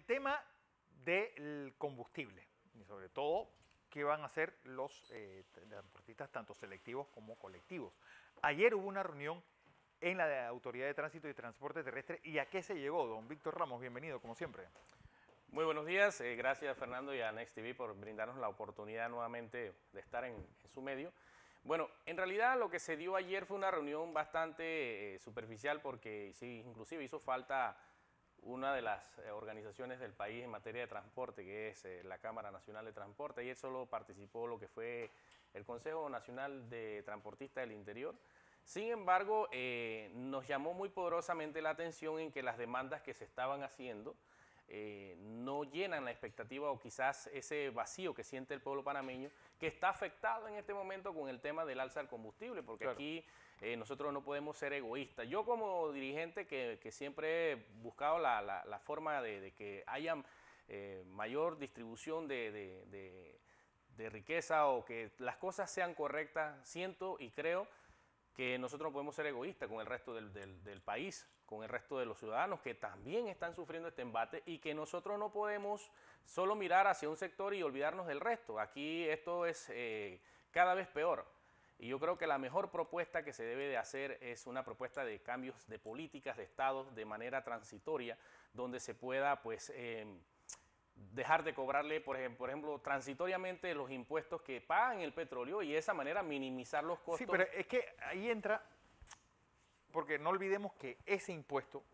tema del combustible y sobre todo qué van a hacer los transportistas tanto selectivos como colectivos. Ayer hubo una reunión en la Autoridad de Tránsito y Transporte Terrestre. ¿Y a qué se llegó? Don Víctor Ramos, bienvenido como siempre. Muy buenos días, gracias Fernando y a Next TV por brindarnos la oportunidad nuevamente de estar en su medio. Bueno, en realidad lo que se dio ayer fue una reunión bastante superficial porque sí, inclusive hizo falta una de las organizaciones del país en materia de transporte, que es la Cámara Nacional de Transporte. Ayer solo participó lo que fue el Consejo Nacional de Transportistas del Interior. Sin embargo, nos llamó muy poderosamente la atención en que las demandas que se estaban haciendo no llenan la expectativa o quizás ese vacío que siente el pueblo panameño, que está afectado en este momento con el tema del alza del combustible, porque claro, aquí nosotros no podemos ser egoístas. Yo como dirigente que siempre he buscado la forma de que haya mayor distribución de riqueza o que las cosas sean correctas, siento y creo que nosotros no podemos ser egoístas con el resto del país, con el resto de los ciudadanos que también están sufriendo este embate y que nosotros no podemos solo mirar hacia un sector y olvidarnos del resto. Aquí esto es cada vez peor y yo creo que la mejor propuesta que se debe de hacer es una propuesta de cambios de políticas de Estado de manera transitoria, donde se pueda pues dejar de cobrarle, por ejemplo, transitoriamente los impuestos que pagan el petróleo y de esa manera minimizar los costos. Sí, pero es que ahí entra, porque no olvidemos que ese impuesto,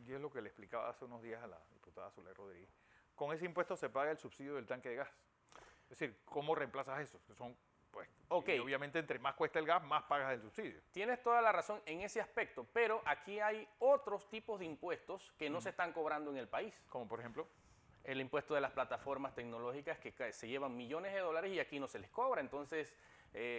y es lo que le explicaba hace unos días a la diputada Zulay Rodríguez, con ese impuesto se paga el subsidio del tanque de gas. Es decir, ¿cómo reemplazas eso? Que son, pues, y obviamente entre más cuesta el gas, más pagas el subsidio. Tienes toda la razón en ese aspecto, pero aquí hay otros tipos de impuestos que no se están cobrando en el país. Como por ejemplo el impuesto de las plataformas tecnológicas que se llevan millones de dólares y aquí no se les cobra. Entonces,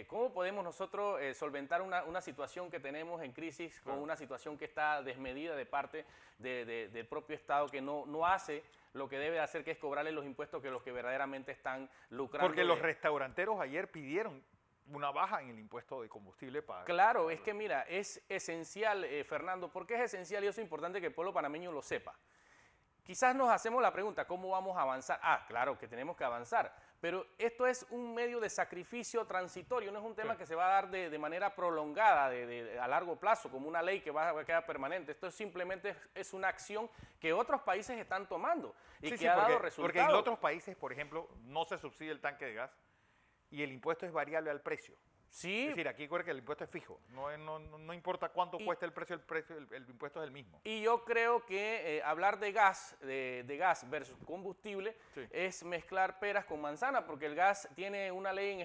¿cómo podemos nosotros solventar una situación que tenemos en crisis con una situación que está desmedida de parte del propio Estado que no hace lo que debe hacer, que es cobrarle los impuestos que los que verdaderamente están lucrando? Porque los restauranteros ayer pidieron una baja en el impuesto de combustible para... Claro, es que mira, es esencial, Fernando, ¿por qué es esencial? Y eso es importante que el pueblo panameño lo sepa. Quizás nos hacemos la pregunta, ¿cómo vamos a avanzar? Ah, claro que tenemos que avanzar, pero esto es un medio de sacrificio transitorio, no es un tema que se va a dar de manera prolongada, a largo plazo, como una ley que va a quedar permanente. Esto simplemente es una acción que otros países están tomando y que ha dado resultados. Porque en otros países, por ejemplo, no se subsidia el tanque de gas y el impuesto es variable al precio. Sí. Es decir, aquí recuerda que el impuesto es fijo, no importa cuánto cuesta el precio, el impuesto es el mismo. Y yo creo que hablar de gas versus combustible es mezclar peras con manzanas, porque el gas tiene una ley en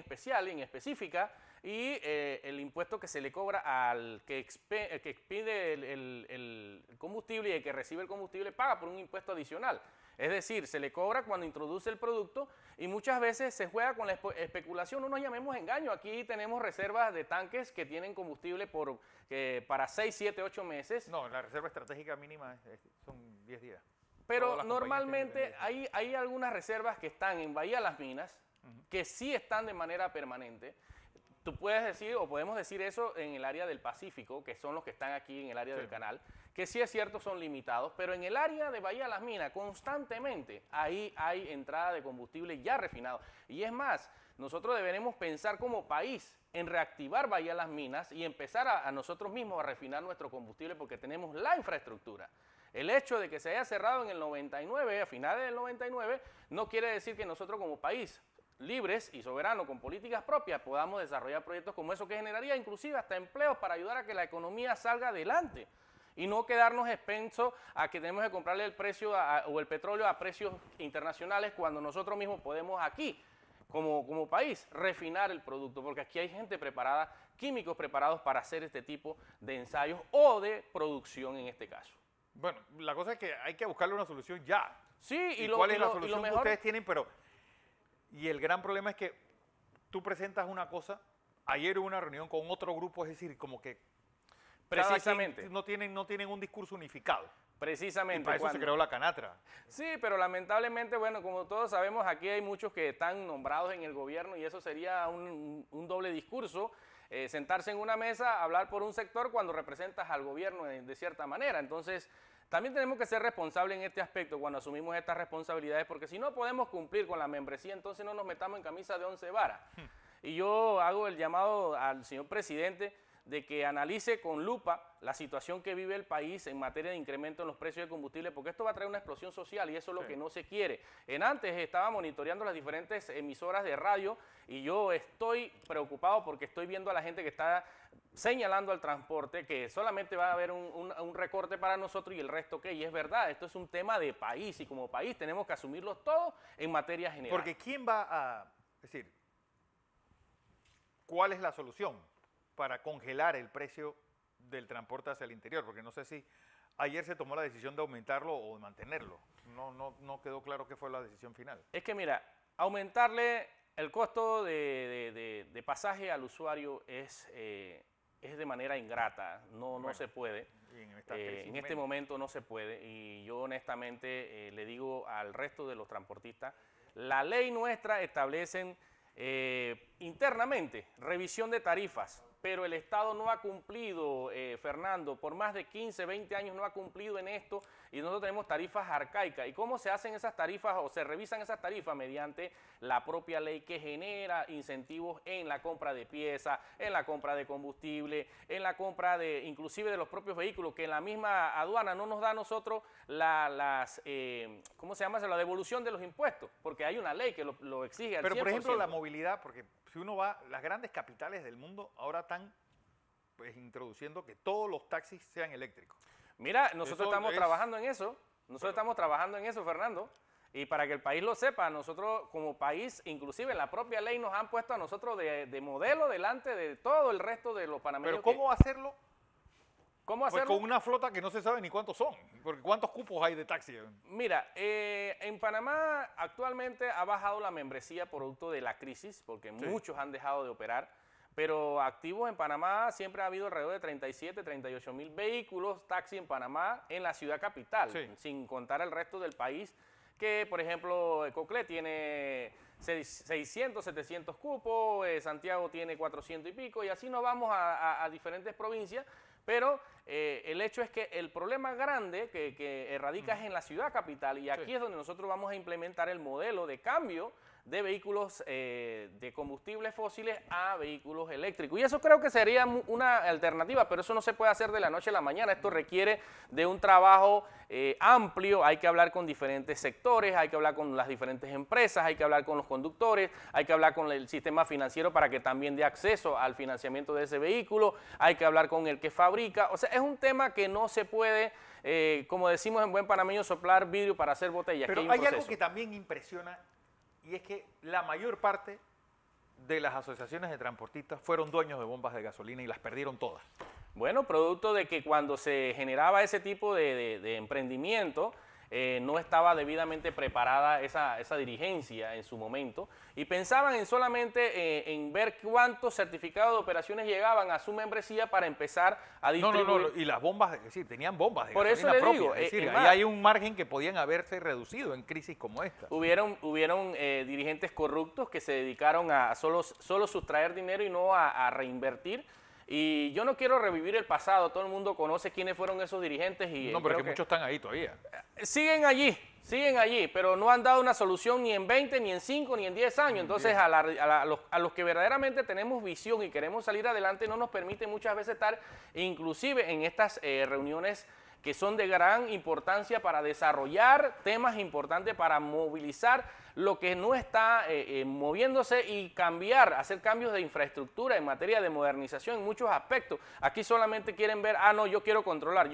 específica, y el impuesto que se le cobra al que expide el combustible y el que recibe el combustible paga por un impuesto adicional. Es decir, se le cobra cuando introduce el producto y muchas veces se juega con la especulación. No nos llamemos engaño. Aquí tenemos reservas de tanques que tienen combustible para 6, 7, 8 meses. No, la reserva estratégica mínima son 10 días. Pero normalmente hay algunas reservas que están en Bahía Las Minas, que sí están de manera permanente. Tú puedes decir, o podemos decir eso en el área del Pacífico, que son los que están aquí en el área del canal, que sí es cierto son limitados, pero en el área de Bahía Las Minas constantemente ahí hay entrada de combustible ya refinado. Y es más, nosotros deberemos pensar como país en reactivar Bahía Las Minas y empezar a nosotros mismos a refinar nuestro combustible porque tenemos la infraestructura. El hecho de que se haya cerrado en el 99, a finales del 99, no quiere decir que nosotros como país libres y soberanos con políticas propias podamos desarrollar proyectos como eso, que generaría inclusive hasta empleos para ayudar a que la economía salga adelante y no quedarnos expensos a que tenemos que comprarle el precio o el petróleo a precios internacionales cuando nosotros mismos podemos aquí como país refinar el producto, porque aquí hay gente preparada, químicos preparados para hacer este tipo de ensayos o de producción en este caso. Bueno, la cosa es que hay que buscarle una solución ya. Sí, ¿Y cuál es la solución que ustedes tienen? Y el gran problema es que tú presentas una cosa, ayer hubo una reunión con otro grupo, es decir, como que precisamente no tienen un discurso unificado. Precisamente. Y para eso se creó la Canatra. Sí, pero lamentablemente, bueno, como todos sabemos, aquí hay muchos que están nombrados en el gobierno y eso sería un doble discurso. Sentarse en una mesa, hablar por un sector cuando representas al gobierno de cierta manera. Entonces, También tenemos que ser responsables en este aspecto cuando asumimos estas responsabilidades, porque si no podemos cumplir con la membresía, entonces no nos metamos en camisa de 11 varas. Y yo hago el llamado al señor presidente de que analice con lupa la situación que vive el país en materia de incremento en los precios de combustible, porque esto va a traer una explosión social y eso es lo que no se quiere. Antes estaba monitoreando las diferentes emisoras de radio y yo estoy preocupado porque estoy viendo a la gente que está señalando al transporte que solamente va a haber un recorte para nosotros y el resto qué, y es verdad, esto es un tema de país y como país tenemos que asumirlo todo en materia general. Porque ¿quién va a decir cuál es la solución para congelar el precio del transporte hacia el interior? Porque no sé si ayer se tomó la decisión de aumentarlo o de mantenerlo. No quedó claro qué fue la decisión final. Es que mira, aumentarle el costo de pasaje al usuario es de manera ingrata, no se puede. En este momento no se puede y yo honestamente le digo al resto de los transportistas, la ley nuestra establece internamente revisión de tarifas, pero el Estado no ha cumplido, Fernando, por más de 15, 20 años no ha cumplido en esto y nosotros tenemos tarifas arcaicas. ¿Y cómo se hacen esas tarifas o se revisan esas tarifas? Mediante la propia ley que genera incentivos en la compra de piezas, en la compra de combustible, en la compra de inclusive de los propios vehículos, que en la misma aduana no nos da a nosotros ¿cómo se llama? La devolución de los impuestos, porque hay una ley que lo exige al 100%. Pero por ejemplo la movilidad, porque si uno va, las grandes capitales del mundo ahora están pues introduciendo que todos los taxis sean eléctricos. Mira, nosotros estamos trabajando en eso, estamos trabajando en eso, Fernando, y para que el país lo sepa, nosotros como país, inclusive en la propia ley nos han puesto a nosotros de modelo delante de todo el resto de los panameños. Pero ¿cómo hacerlo? ¿Cómo hacerlo? Pues con una flota que no se sabe ni cuántos son, porque ¿cuántos cupos hay de taxi? Mira, en Panamá actualmente ha bajado la membresía producto de la crisis, porque muchos han dejado de operar, pero activos en Panamá siempre ha habido alrededor de 37, 38 mil vehículos taxi en Panamá en la ciudad capital, sin contar el resto del país, que por ejemplo Coclé tiene 600, 700 cupos, Santiago tiene 400 y pico, y así nos vamos a diferentes provincias. Pero el hecho es que el problema grande que radica es en la ciudad capital y aquí es donde nosotros vamos a implementar el modelo de cambio de vehículos de combustibles fósiles a vehículos eléctricos. Y eso creo que sería una alternativa, pero eso no se puede hacer de la noche a la mañana. Esto requiere de un trabajo amplio, hay que hablar con diferentes sectores, hay que hablar con las diferentes empresas, hay que hablar con los conductores, hay que hablar con el sistema financiero para que también dé acceso al financiamiento de ese vehículo, hay que hablar con el que fabrica. O sea, es un tema que no se puede, como decimos en buen panameño, soplar vidrio para hacer botellas. Pero hay algo que también impresiona, y es que la mayor parte de las asociaciones de transportistas fueron dueños de bombas de gasolina y las perdieron todas. Bueno, producto de que cuando se generaba ese tipo de emprendimiento, no estaba debidamente preparada esa dirigencia en su momento y pensaban en solamente en ver cuántos certificados de operaciones llegaban a su membresía para empezar a distribuir. No, y las bombas, es decir, tenían bombas de Por gasolina eso le propias, digo, es decir, ahí hay un margen que podían haberse reducido en crisis como esta. Hubieron dirigentes corruptos que se dedicaron a solo sustraer dinero y no a reinvertir. Y yo no quiero revivir el pasado, todo el mundo conoce quiénes fueron esos dirigentes. Y no, pero es que muchos están ahí todavía. Siguen allí, pero no han dado una solución ni en 20, ni en 5, ni en 10 años. Entonces, a los que verdaderamente tenemos visión y queremos salir adelante, no nos permite muchas veces estar, inclusive en estas reuniones que son de gran importancia para desarrollar temas importantes, para movilizar lo que no está moviéndose y hacer cambios de infraestructura en materia de modernización en muchos aspectos. Aquí solamente quieren ver, no, yo quiero controlar.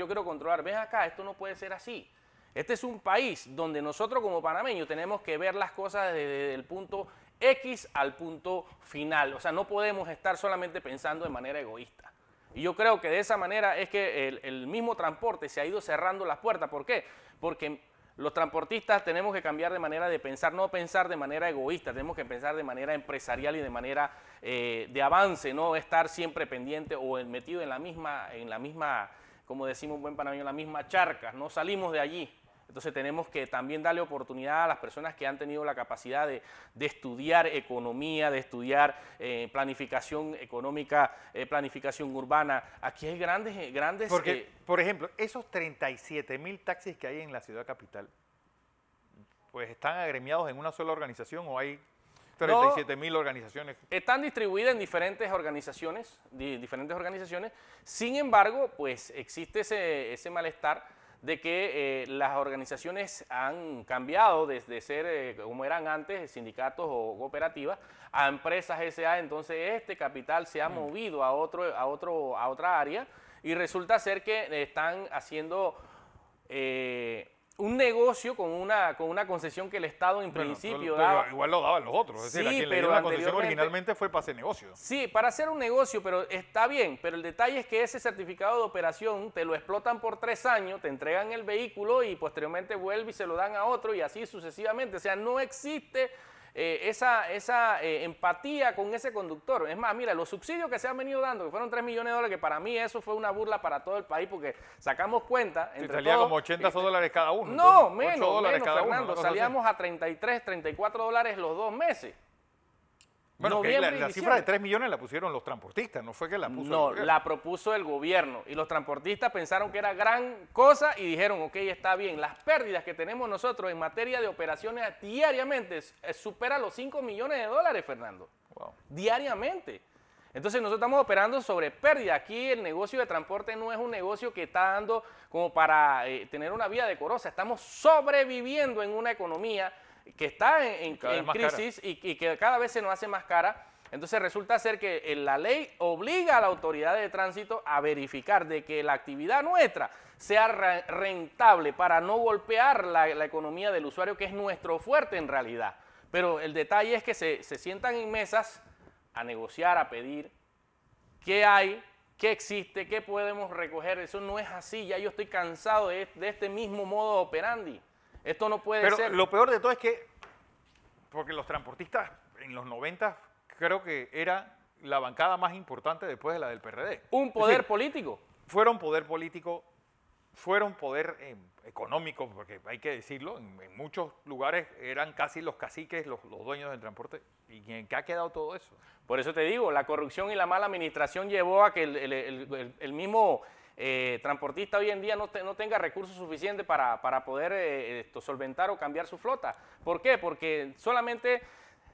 Ven acá, esto no puede ser así. Este es un país donde nosotros como panameños tenemos que ver las cosas desde el punto X al punto final. O sea, no podemos estar solamente pensando de manera egoísta. Y yo creo que de esa manera es que el mismo transporte se ha ido cerrando las puertas. ¿Por qué? Porque los transportistas tenemos que cambiar de manera de pensar, no pensar de manera egoísta, tenemos que pensar de manera empresarial y de manera de avance, no estar siempre pendiente o metido en la misma, como decimos en buen panameño, en la misma charca, no salimos de allí. Entonces tenemos que también darle oportunidad a las personas que han tenido la capacidad de estudiar economía, de estudiar planificación económica, planificación urbana. Aquí hay grandes... Porque, por ejemplo, esos 37.000 taxis que hay en la ciudad capital, pues están agremiados en una sola organización o hay 37.000 organizaciones. Están distribuidas en diferentes organizaciones, sin embargo, pues existe ese malestar de que las organizaciones han cambiado desde ser como eran antes, sindicatos o cooperativas, a empresas SA. Entonces este capital se ha movido a otra área y resulta ser que están haciendo un negocio con una concesión que el Estado en principio daba. Pero igual lo daban los otros, es decir, a quien le dio la concesión originalmente fue para hacer negocio. Sí, para hacer un negocio, pero está bien, pero el detalle es que ese certificado de operación te lo explotan por 3 años, te entregan el vehículo y posteriormente vuelve y se lo dan a otro y así sucesivamente. O sea, no existe esa empatía con ese conductor. Es más, mira, los subsidios que se han venido dando, que fueron $3 millones, que para mí eso fue una burla para todo el país, porque sacamos cuenta entre salía todos, como 80 dólares cada uno. No, entonces, menos, cada Fernando, uno, salíamos a 33, 34 dólares los 2 meses. Bueno, que la cifra de 3 millones la pusieron los transportistas, no fue que la puso el gobierno. La propuso el gobierno y los transportistas pensaron que era gran cosa y dijeron, ok, está bien. Las pérdidas que tenemos nosotros en materia de operaciones diariamente supera los 5 millones de dólares, Fernando. Wow. Diariamente. Entonces nosotros estamos operando sobre pérdida. Aquí el negocio de transporte no es un negocio que está dando como para tener una vida decorosa. Estamos sobreviviendo en una economía que está en crisis y que cada vez se nos hace más cara. Entonces resulta ser que la ley obliga a la autoridad de tránsito a verificar de que la actividad nuestra sea rentable para no golpear la economía del usuario, que es nuestro fuerte en realidad. Pero el detalle es que se sientan en mesas a negociar, a pedir qué hay, qué existe, qué podemos recoger. Eso no es así, ya yo estoy cansado de este mismo modo operandi. Esto no puede ser. Pero lo peor de todo es que, porque los transportistas en los 90 creo que era la bancada más importante después de la del PRD. Un poder político. Fueron poder político, fueron poder económico, porque hay que decirlo, en muchos lugares eran casi los caciques, los dueños del transporte. ¿Y en qué ha quedado todo eso? Por eso te digo, la corrupción y la mala administración llevó a que el mismo transportista hoy en día no tenga recursos suficientes para poder solventar o cambiar su flota. ¿Por qué? Porque solamente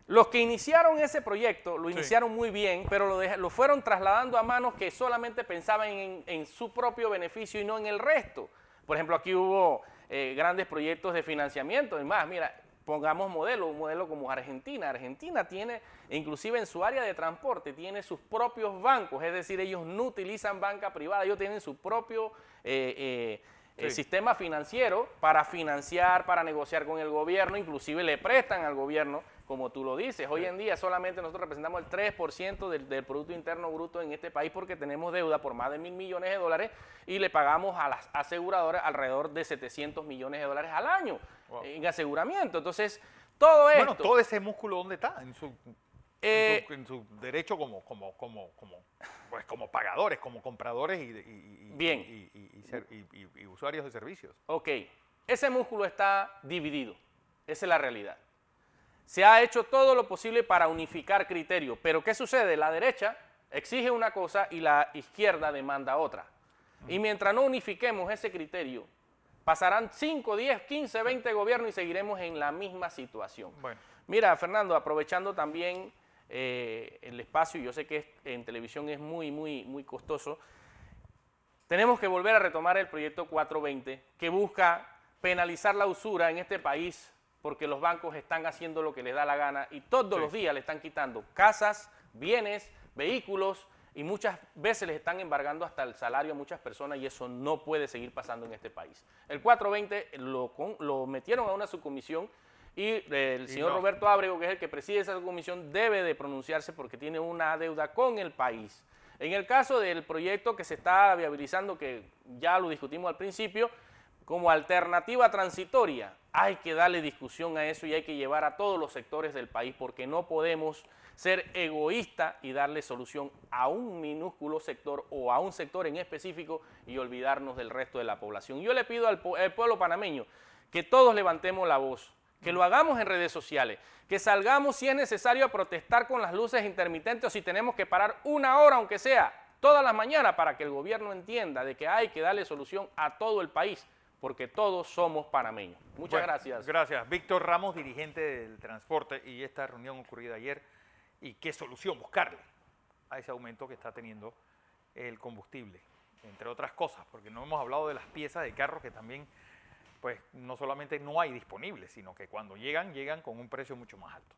los que iniciaron ese proyecto lo iniciaron muy bien, pero lo fueron trasladando a manos que solamente pensaban en su propio beneficio y no en el resto. Por ejemplo, aquí hubo grandes proyectos de financiamiento. Es más, mira, pongamos un modelo como Argentina. Argentina tiene, inclusive en su área de transporte, tiene sus propios bancos, es decir, ellos no utilizan banca privada, ellos tienen su propio sistema financiero para financiar, para negociar con el gobierno, inclusive le prestan al gobierno, como tú lo dices. Hoy en día solamente nosotros representamos el 3% del Producto Interno Bruto en este país porque tenemos deuda por más de $1.000 millones y le pagamos a las aseguradoras alrededor de $700 millones al año en aseguramiento. Entonces, todo esto... Bueno, todo ese músculo, ¿dónde está? En su derecho como pagadores, como compradores y usuarios de servicios. Ok, ese músculo está dividido, esa es la realidad. Se ha hecho todo lo posible para unificar criterios, pero ¿qué sucede? La derecha exige una cosa y la izquierda demanda otra. Y mientras no unifiquemos ese criterio, pasarán 5, 10, 15, 20 gobiernos y seguiremos en la misma situación. Bueno. Mira, Fernando, aprovechando también el espacio, yo sé que en televisión es muy costoso, tenemos que volver a retomar el proyecto 420 que busca penalizar la usura en este país porque los bancos están haciendo lo que les da la gana y todos los días le están quitando casas, bienes, vehículos y muchas veces les están embargando hasta el salario a muchas personas y eso no puede seguir pasando en este país. El 420 lo metieron a una subcomisión y el señor Roberto Ábrego, que es el que preside esa subcomisión, debe de pronunciarse porque tiene una deuda con el país. En el caso del proyecto que se está viabilizando, que ya lo discutimos al principio, como alternativa transitoria, hay que darle discusión a eso y hay que llevar a todos los sectores del país porque no podemos ser egoístas y darle solución a un minúsculo sector o a un sector en específico y olvidarnos del resto de la población. Yo le pido al pueblo panameño que todos levantemos la voz, que lo hagamos en redes sociales, que salgamos si es necesario a protestar con las luces intermitentes o si tenemos que parar una hora, aunque sea, todas las mañanas, para que el gobierno entienda de que hay que darle solución a todo el país, porque todos somos panameños. Muchas gracias. Gracias. Víctor Ramos, dirigente del transporte, y esta reunión ocurrida ayer, y qué solución buscarle a ese aumento que está teniendo el combustible, entre otras cosas, porque no hemos hablado de las piezas de carros que también, pues no solamente no hay disponibles, sino que cuando llegan con un precio mucho más alto.